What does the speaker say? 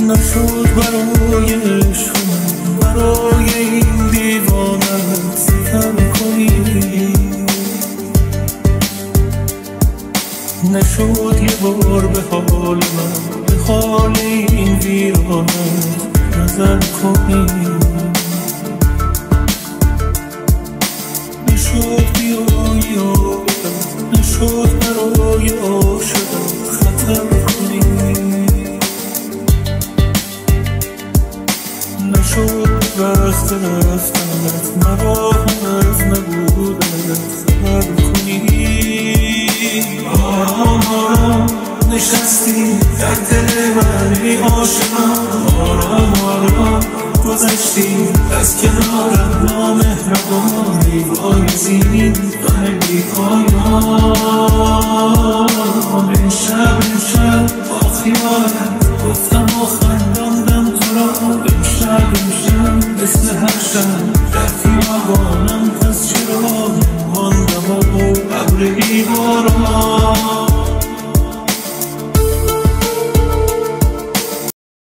نشد برای عشق من، برای این دیوانت ستم کنی. نشد یه بار به حال من، به حال این ویرانت نظر کنی. نشد بیایی آبدم، نشد برای عاشقم خطر کنی. نشد وقت رفتنت، مراهم از نبودنت خبر کنی. آرام آرام نشستی در دل من ای عاشقم، آرام آرام گذشتی از کنارم، نامهربانی وای زین غم بی پایان.